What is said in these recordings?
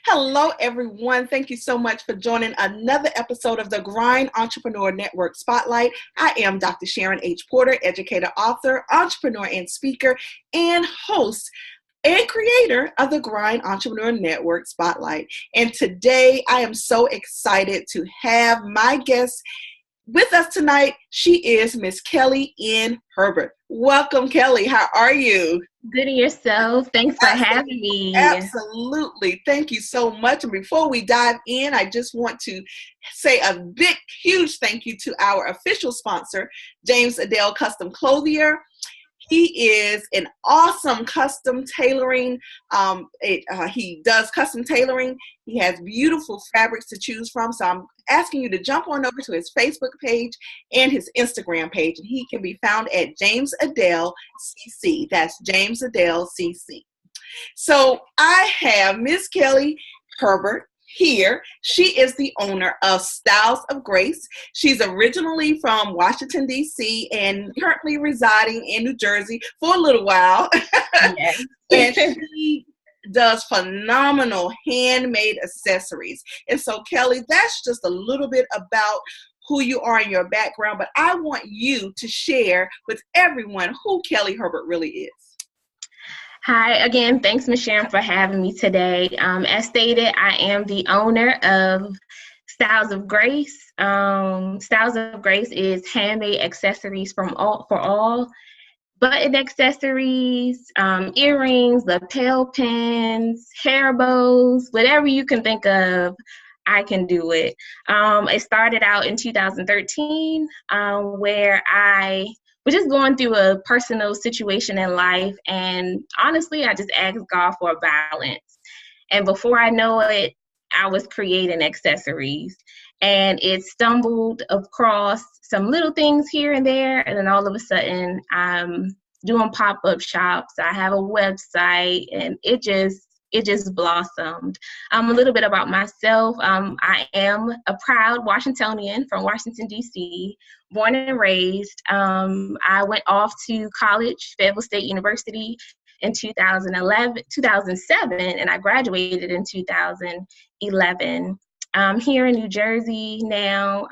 Hello, everyone. Thank you so much for joining another episode of the Grind Entrepreneur Network Spotlight. I am Dr. Sharon H. Porter, educator, author, entrepreneur, and speaker, and host and creator of the Grind Entrepreneur Network Spotlight. And today, I am so excited to have my guest with us tonight. She is Miss Kellee in Herbert. Welcome, Kellee. How are you? Good to yourself. Thanks for having me. Absolutely. Thank you so much. And before we dive in, I just want to say a big, huge thank you to our official sponsor, James Adele Custom Clothier. He is an awesome custom tailoring. He does custom tailoring. He has beautiful fabrics to choose from. So I'm asking you to jump on over to his Facebook page and his Instagram page. And he can be found at James Adele CC. That's James Adele CC. So I have Miss Kellee Herbert here. She is the owner of Styles of Grace. She's originally from Washington, D.C. and currently residing in New Jersey for a little while. Yes. And she does phenomenal handmade accessories. And so, Kellee, that's just a little bit about who you are and your background, but I want you to share with everyone who Kellee Herbert really is. Hi, again, thanks, Ms. Sharon, for having me today. As stated, I am the owner of Styles of Grace. Styles of Grace is handmade accessories for all. Button accessories, earrings, lapel pins, hair bows, whatever you can think of, I can do it. It started out in 2013 where I was just going through a personal situation in life, and honestly, I just asked God for a balance. And before I know it, I was creating accessories, and it stumbled across some little things here and there, and then all of a sudden, I'm doing pop-up shops. I have a website, and it just blossomed. A little bit about myself. I am a proud Washingtonian from Washington, D.C., born and raised. I went off to college, Fayetteville State University, in 2007, and I graduated in 2011. I'm here in New Jersey now,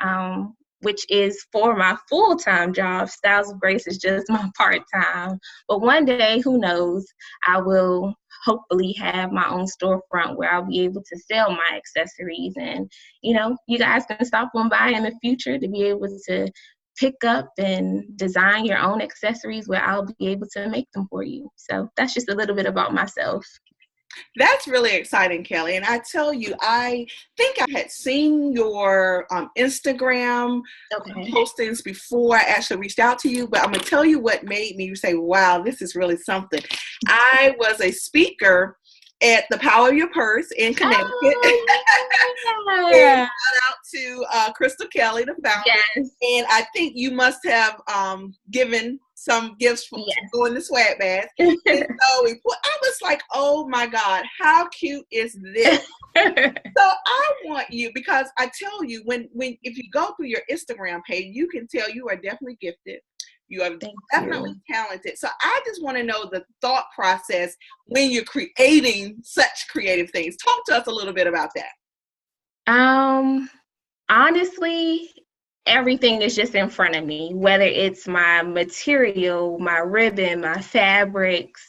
which is for my full-time job. Styles of Grace is just my part-time. But one day, who knows, I will hopefully have my own storefront where I'll be able to sell my accessories. And, you guys can stop on by in the future to be able to pick up and design your own accessories where I'll be able to make them for you. So that's just a little bit about myself. That's really exciting, Kellee. And I tell you, I think I had seen your Instagram postings before I actually reached out to you, but I'm going to tell you what made me say, wow, this is really something. I was a speaker at the Power of Your Purse in Connecticut. Oh, and shout out to Crystal Kelly, the founder. Yes. And I think you must have given some gifts for going to Swag Bags. And so I was like, oh my God, how cute is this? So I want you, because I tell you, when if you go through your Instagram page, you can tell you are definitely gifted. You are definitely talented. So I just want to know the thought process when you're creating such creative things. Talk to us a little bit about that. Honestly, everything is just in front of me, whether it's my material, my ribbon, my fabrics.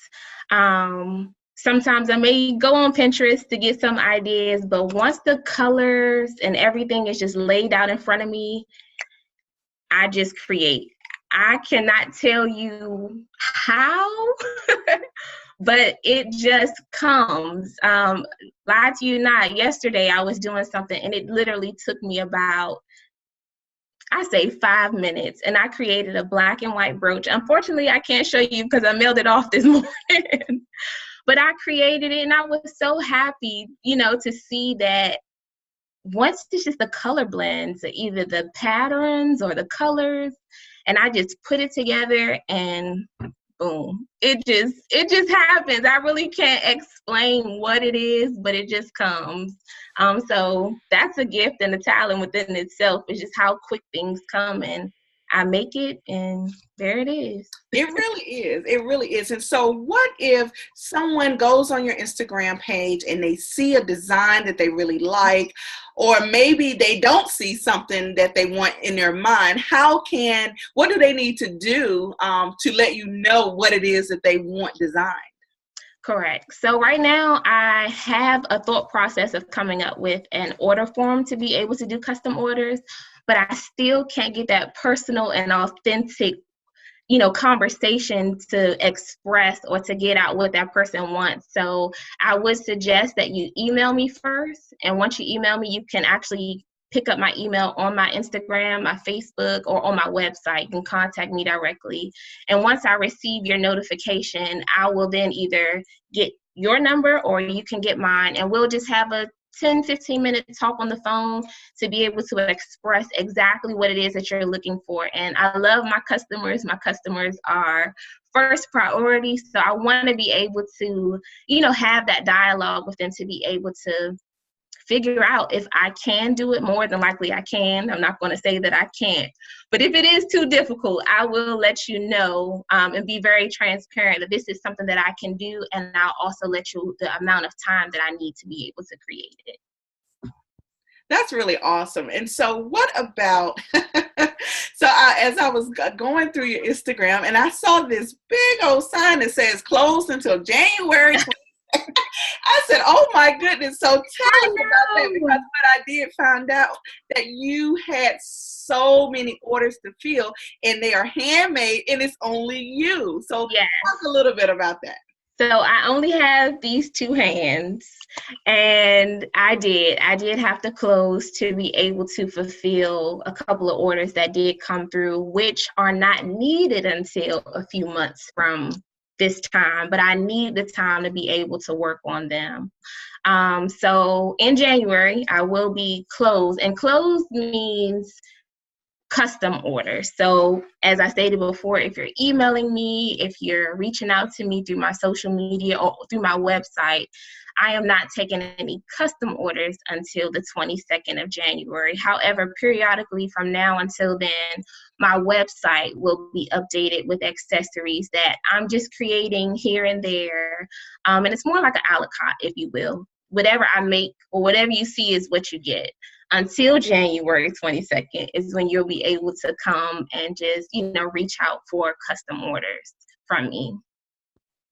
Sometimes I may go on Pinterest to get some ideas, but once the colors and everything is just laid out in front of me, I just create. I cannot tell you how, but it just comes. Lie to you not, yesterday I was doing something and it literally took me about, I say 5 minutes, and I created a black and white brooch. Unfortunately, I can't show you because I mailed it off this morning, but I created it and I was so happy, to see that once it's just the color blends, either the patterns or the colors, and I just put it together and boom, it just happens. I really can't explain what it is, but it just comes. So that's a gift and a talent within itself. It's just how quick things come, and I make it, and there it is. It really is. It really is. And so what if someone goes on your Instagram page and they see a design that they really like, or maybe they don't see something that they want in their mind? What do they need to do to let you know what it is that they want designed? Correct. So right now I have a thought process of coming up with an order form to be able to do custom orders, but I still can't get that personal and authentic, conversation to express or to get out what that person wants. So I would suggest that you email me first. And once you email me, you can actually pick up my email on my Instagram, my Facebook, or on my website. You can contact me directly. And once I receive your notification, I will then either get your number or you can get mine, and we'll just have a 10-15 minute talk on the phone to be able to express exactly what it is that you're looking for. And I love my customers. My customers are first priority. So I want to be able to, have that dialogue with them to be able to figure out if I can do it. More than likely I can. I'm not going to say that I can't. But if it is too difficult, I will let you know and be very transparent that this is something that I can do. And I'll also let you the amount of time that I need to be able to create it. That's really awesome. And so what about, as I was going through your Instagram and I saw this big old sign that says closed until January 20th. I said, oh my goodness. So tell us about that, because what I did find out that you had so many orders to fill and they are handmade and it's only you. So yes. Talk a little bit about that. So I only have these two hands, and I did have to close to be able to fulfill a couple of orders that did come through, which are not needed until a few months from this time, but I need the time to be able to work on them. So in January, I will be closed, and closed means custom orders. So as I stated before, if you're emailing me, if you're reaching out to me through my social media or through my website, I am not taking any custom orders until the 22nd of January. However, periodically from now until then, my website will be updated with accessories that I'm just creating here and there. And it's more like an a la carte, if you will. Whatever I make or whatever you see is what you get. Until January 22nd is when you'll be able to come and just, reach out for custom orders from me.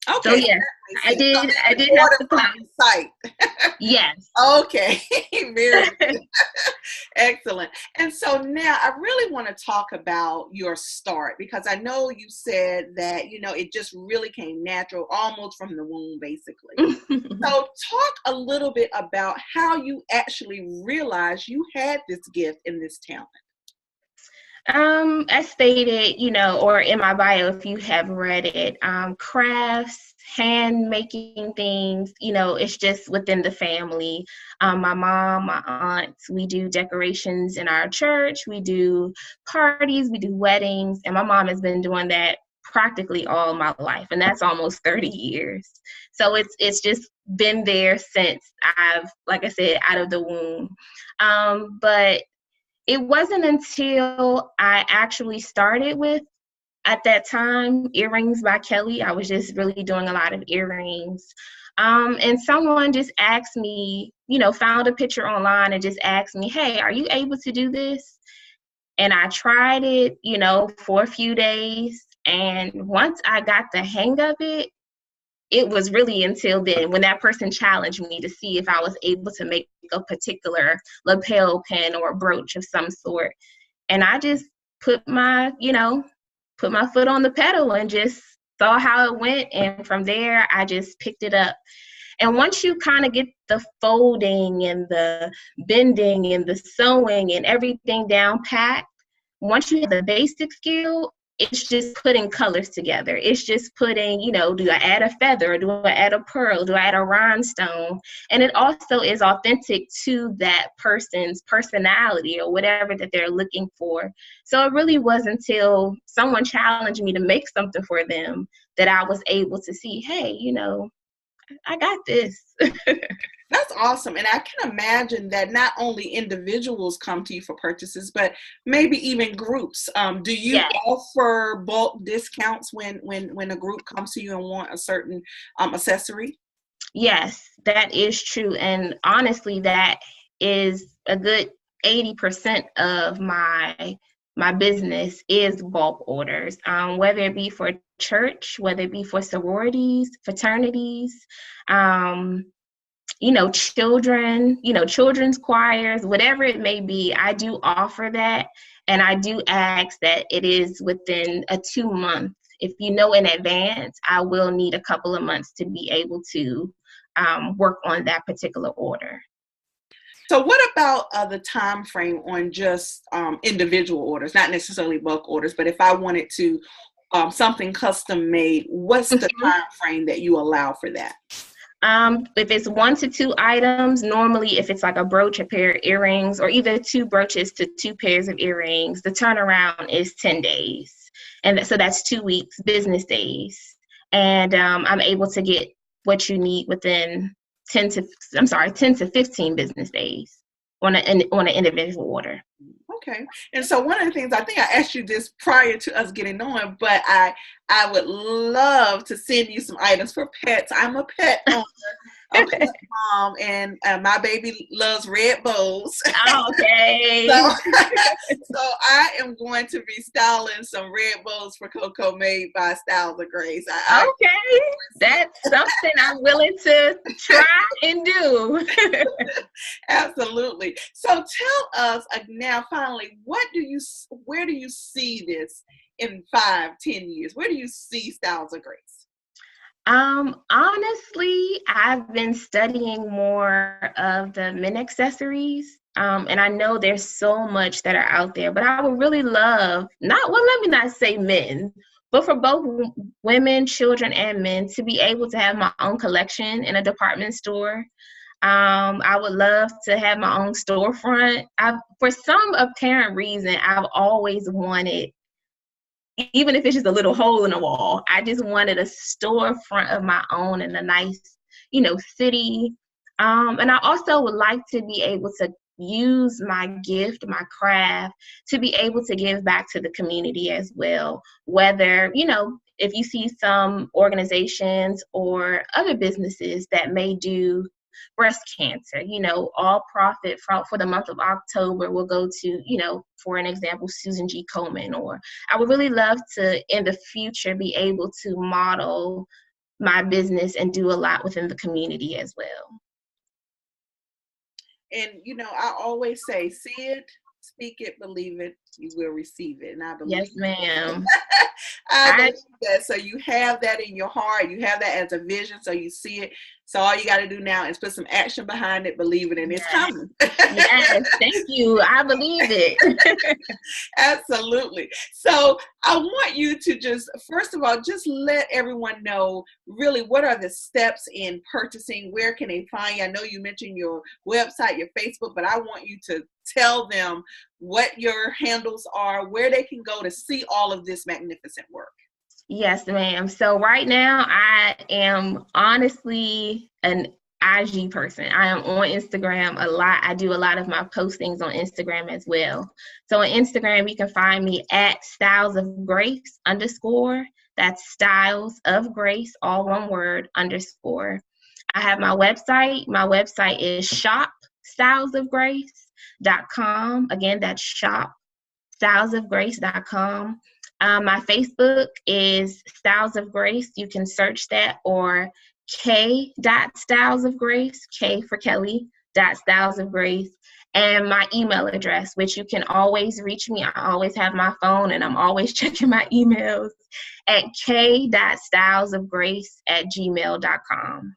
Okay. So yes, I did have to close. Site. Yes. Okay. Very good. Excellent. And so now I really want to talk about your start, because I know you said that, it just really came natural, almost from the womb, basically. So talk a little bit about how you actually realized you had this gift and this talent. As stated, or in my bio, if you have read it, crafts, hand making things, it's just within the family. My mom, my aunts, we do decorations in our church, we do parties, we do weddings, and my mom has been doing that practically all my life, and that's almost 30 years. So it's just been there since I've, like I said, out of the womb. But it wasn't until I actually started with, at that time, earrings by Kellee. I was just really doing a lot of earrings. And someone just asked me, found a picture online and just asked me, hey, are you able to do this? And I tried it, for a few days. And once I got the hang of it, it was really until then when that person challenged me to see if I was able to make a particular lapel pin or a brooch of some sort. And I just put my foot on the pedal and just saw how it went. And from there, I just picked it up. And once you kind of get the folding and the bending and the sewing and everything down packed, once you have the basic skill, it's just putting colors together. It's just putting, do I add a feather? Do I add a pearl? Do I add a rhinestone? And it also is authentic to that person's personality or whatever that they're looking for. So it really was until someone challenged me to make something for them that I was able to see, hey, I got this. That's awesome. And I can imagine that not only individuals come to you for purchases, but maybe even groups. Do you Yes. offer bulk discounts when a group comes to you and want a certain accessory? Yes, that is true. And honestly, that is a good 80% of my business is bulk orders, whether it be for church, whether it be for sororities, fraternities, um, children, children's choirs, whatever it may be. I do offer that. And I do ask that it is within a 2 month. If you know in advance, I will need a couple of months to be able to work on that particular order. So what about the time frame on just individual orders, not necessarily bulk orders, but if I wanted to something custom made, what's the time frame that you allow for that? If it's 1 to 2 items, normally if it's like a brooch, a pair of earrings, or either 2 brooches to 2 pairs of earrings, the turnaround is 10 days. And so that's 2 weeks, business days. And I'm able to get what you need within 10 to 15 business days on an individual order. Okay. And so one of the things, I think I asked you this prior to us getting on, but I would love to send you some items for pets. I'm a pet owner, a pet mom, and my baby loves red bows. Okay. So I am going to be styling some red bows for Coco made by Styles of Grace. Okay. That's something I'm willing to try and do. Absolutely. So tell us now, finally, where do you see this in 5-10 years? Where do you see Styles of Grace? Honestly, I've been studying more of the men accessories. And I know there's so much that are out there, but I would really love, let me not say men, but for both women, children, and men to be able to have my own collection in a department store. I would love to have my own storefront. For some apparent reason, I've always wanted, even if it's just a little hole in the wall, I just wanted a storefront of my own in a nice, city. And I also would like to be able to use my gift, my craft, to be able to give back to the community as well. Whether, if you see some organizations or other businesses that may do breast cancer, all profit for the month of October will go to, for an example, Susan G. Komen. Or I would really love to, in the future, be able to model my business and do a lot within the community as well. And, I always say, see it, speak it, believe it, you will receive it. And I believe Yes, ma'am. I believe that. So you have that in your heart. You have that as a vision. So you see it. So all you got to do now is put some action behind it, believe it, and it's coming. Yes, thank you. I believe it. Absolutely. So I want you to just, first of all, just let everyone know really what are the steps in purchasing. Where can they find you? I know you mentioned your website, your Facebook, but I want you to tell them what your handles are, where they can go to see all of this magnificent work. Yes, ma'am. So right now I am honestly an IG person. I am on Instagram a lot. I do a lot of my postings on Instagram as well. So on Instagram, you can find me at Styles of Grace _ That's Styles of Grace, all one word, _ I have my website. My website is shopstylesofgrace.com. Again, that's shopstylesofgrace.com. My Facebook is Styles of Grace. You can search that, or Styles of Grace, K for Kelly, Styles of Grace. And my email address, which you can always reach me. I always have my phone and I'm always checking my emails at k.stylesofgrace@gmail.com.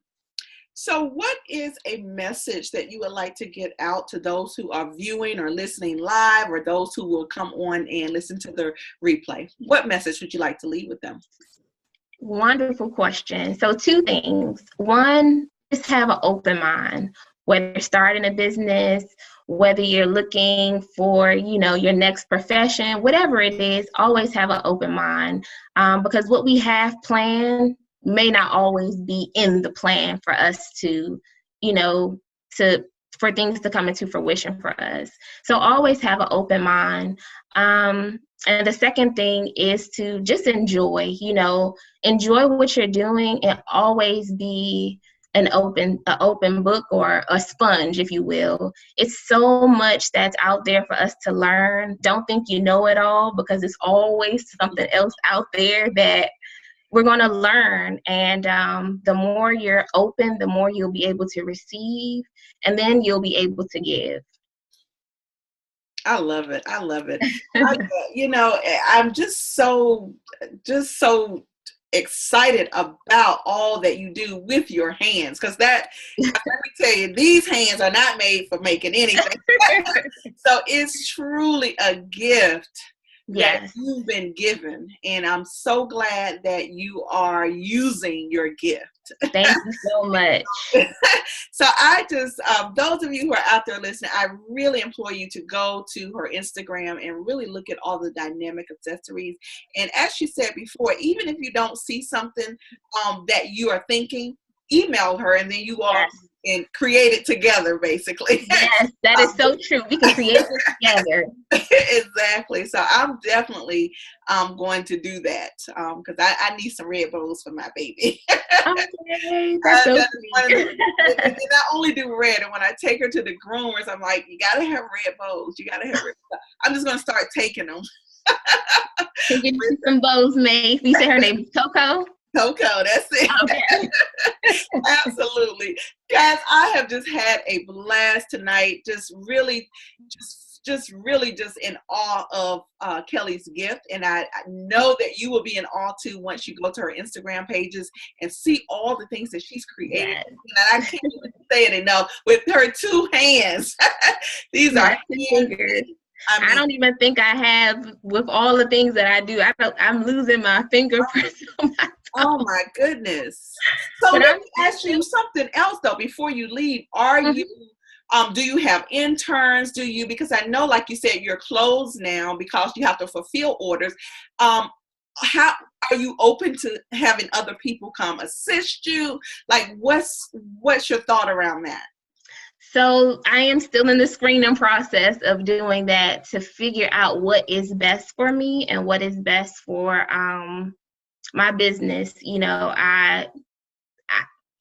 So what is a message that you would like to get out to those who are viewing or listening live, or those who will come on and listen to the replay? What message would you like to leave with them? Wonderful question. So 2 things. One, just have an open mind. Whether you're starting a business, whether you're looking for, your next profession, whatever it is, always have an open mind, because what we have planned may not always be in the plan for us to, for things to come into fruition for us. So always have an open mind. And the second thing is to just enjoy what you're doing, and always be an open book, or a sponge, if you will. It's so much that's out there for us to learn. Don't think you know it all, because it's always something else out there that we're going to learn. And the more you're open, the more you'll be able to receive, and then you'll be able to give. I love it. I love it. I'm just so excited about all that you do with your hands, because let me tell you, these hands are not made for making anything. So it's truly a gift that you've been given, and I'm so glad that you are using your gift. Thank you so much. So I just, those of you who are out there listening, I really implore you to go to her Instagram and really look at all the dynamic accessories. And as she said before, even if you don't see something that you are thinking, email her, and then you all and create it together, basically. Yes, that is so true. We can create it together. Exactly. So I'm definitely going to do that, because I need some red bows for my baby. Okay, that's so sweet. And I only do red, and when I take her to the groomers, I'm like, you gotta have red bows. You gotta have red bows. I'm just gonna start taking them. Can get you some bows made. You say her name is Coco? Coco, that's it. Okay. Absolutely. Guys, I have just had a blast tonight. Just really in awe of Kellee's gift. And I know that you will be in awe too once you go to her Instagram pages and see all the things that she's created. Yes. And I can't even say it enough. With her 2 hands. These are fingers. I don't even think I have, with all the things that I do. I'm losing my fingerprints on my Oh my goodness. So let me ask you something else though before you leave. Are you do you have interns? Because I know, like you said, you're closed now because you have to fulfill orders. How are you open to having other people come assist you? Like what's your thought around that? So I am still in the screening process of doing that to figure out what is best for me and what is best for my business. I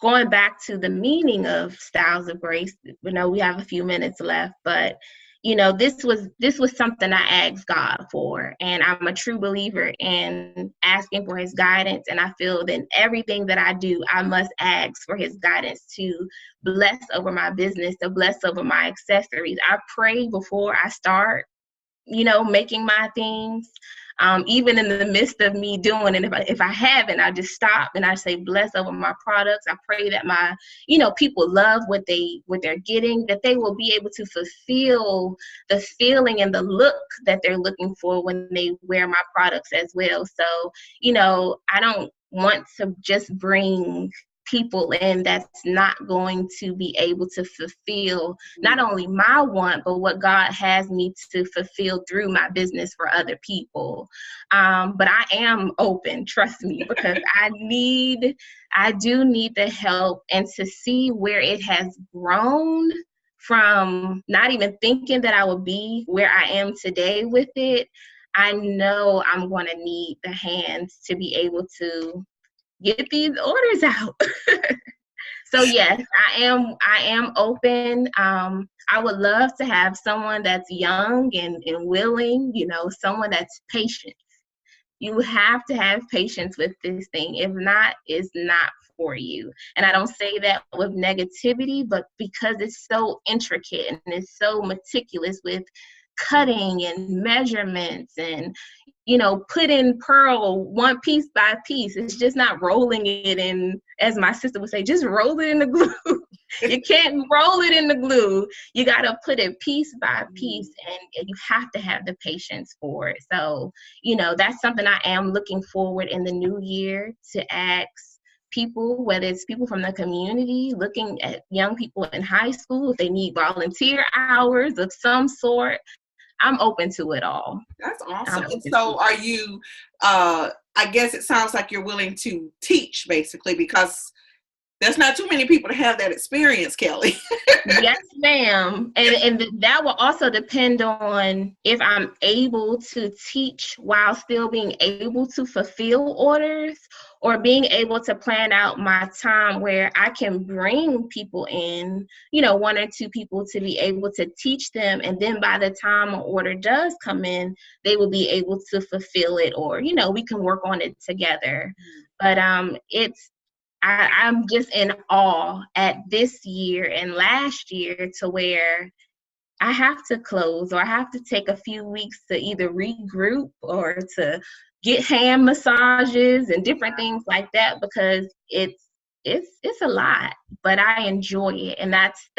going back to the meaning of Styles of Grace. We have a few minutes left, but this was something I asked God for, and I'm a true believer in asking for his guidance. And I feel that everything that I do, I must ask for his guidance to bless over my business, to bless over my accessories. I pray before I start, making my things. Even in the midst of me doing it, if I haven't, I just stop and I say, bless over my products. I pray that my, people love what they're getting, that they will be able to fulfill the feeling and the look that they're looking for when they wear my products as well. So, I don't want to just bring people in that's not going to be able to fulfill not only my want, but what God has me to fulfill through my business for other people. But I am open, trust me, because I do need the help, and to see where it has grown from not even thinking that I would be where I am today with it. I know I'm going to need the hands to be able to get these orders out. So yes, I am open. I would love to have someone that's young and willing, someone that's patient. You have to have patience with this thing. If not, it's not for you. And I don't say that with negativity, but because it's so intricate and it's so meticulous with cutting and measurements and putting pearl one piece by piece. It's just not rolling it in, as my sister would say, just roll it in the glue. You can't roll it in the glue. You got to put it piece by piece, and you have to have the patience for it. So, that's something I am looking forward in the new year to ask people, whether it's people from the community, looking at young people in high school, if they need volunteer hours of some sort. I'm open to it all. That's awesome. And so are you, I guess it sounds like you're willing to teach, basically, because There's not too many people to have that experience, Kelly. Yes, ma'am. And that will also depend on if I'm able to teach while still being able to fulfill orders, or being able to plan out my time where I can bring people in, you know, 1 or 2 people to be able to teach them. And then by the time an order does come in, they will be able to fulfill it, or, you know, we can work on it together. But I'm just in awe at this year and last year, to where I have to close, or I have to take a few weeks to either regroup or to get hand massages and different things like that, because it's a lot, but I enjoy it. And that's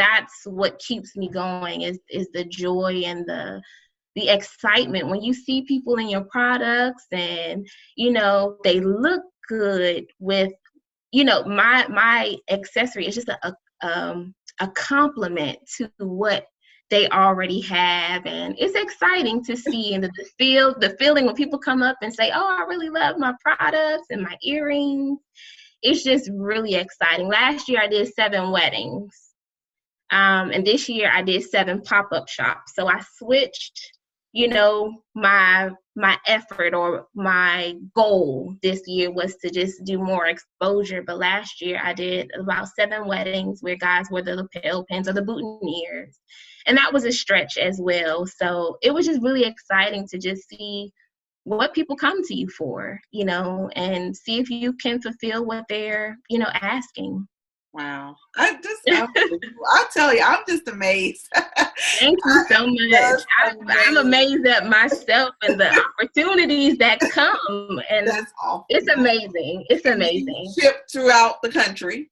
what keeps me going, is the joy and the excitement when you see people in your products, and, you know, they look good with, you know, my accessory is just a compliment to what they already have. And it's exciting to see, and the feeling when people come up and say, oh, I really love my products and my earrings. It's just really exciting. Last year I did 7 weddings. And this year I did 7 pop-up shops. So I switched, you know, my effort, or my goal this year was to just do more exposure. But last year I did about 7 weddings where guys wore the lapel pins or the boutonnieres. And that was a stretch as well. So it was just really exciting to just see what people come to you for, you know, and see if you can fulfill what they're, you know, asking. Wow. I tell you, I'm just amazed. Thank you so much. I'm amazed at myself and the opportunities that come. And that's awesome. It's amazing. It's amazing. Shipped throughout the country.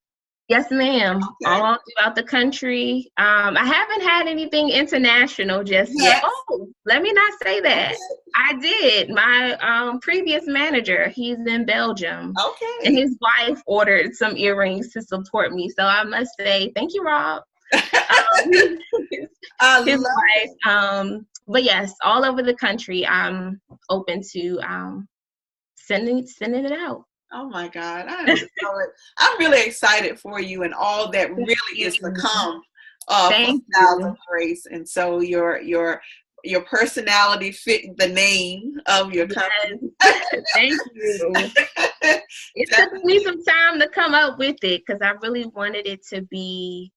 Yes, ma'am. Okay. All throughout the country. I haven't had anything international just yet. Oh, let me not say that. Okay. I did. My previous manager, he's in Belgium. Okay. And his wife ordered some earrings to support me. So I must say, thank you, Rob. His wife. But yes, all over the country, I'm open to sending it out. Oh my God. I'm really excited for you and all that really is to come for Styles of Grace. And so your personality fit the name of your company. Yes. Thank you. It took me some time to come up with it, because I really wanted it to be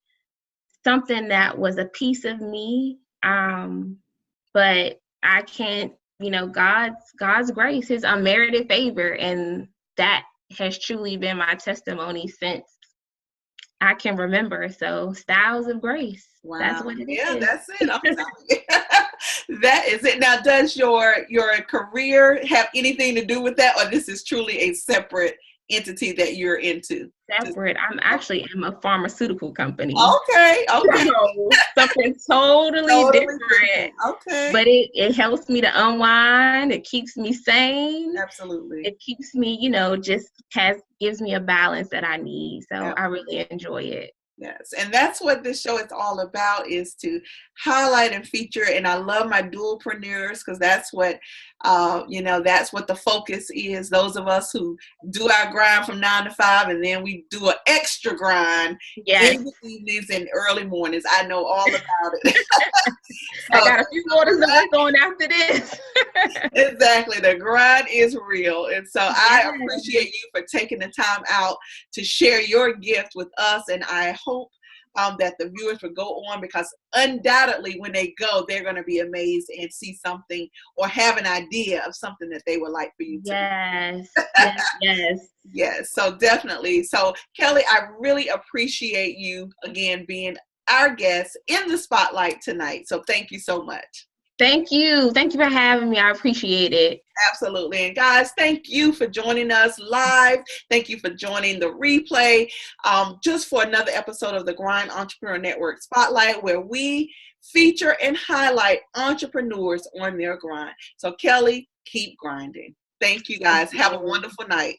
something that was a piece of me. But I can't, you know, God's grace, his unmerited favor, and that has truly been my testimony since I can remember. So Styles of Grace. Wow. That's what it is. Yeah, that's it. I'm telling you. That is it. Now, does your career have anything to do with that, or this is truly a separate entity that you're into? Separate. I'm actually in a pharmaceutical company. Okay. So something totally different. Okay. But it helps me to unwind. It keeps me sane. Absolutely. It keeps me, you know, gives me a balance that I need. So I really enjoy it. Yes, and that's what this show is all about, is to highlight and feature. And I love my dualpreneurs, because that's what, that's what the focus is. Those of us who do our grind from 9 to 5, and then we do an extra grind in the evenings and early mornings. I know all about it. I got a few orders going after this. Exactly. The grind is real. And so I appreciate you for taking the time out to share your gift with us. And I hope that the viewers will go on, because undoubtedly when they go, they're going to be amazed and see something, or have an idea of something that they would like for you to do. Yes. So definitely. So Kelly, I really appreciate you again being our guest in the spotlight tonight. So thank you so much. Thank you. Thank you for having me. I appreciate it. Absolutely. And guys, thank you for joining us live. Thank you for joining the replay, just for another episode of the Grind Entrepreneur Network Spotlight, where we feature and highlight entrepreneurs on their grind. So Kelly, keep grinding. Thank you guys. Have a wonderful night.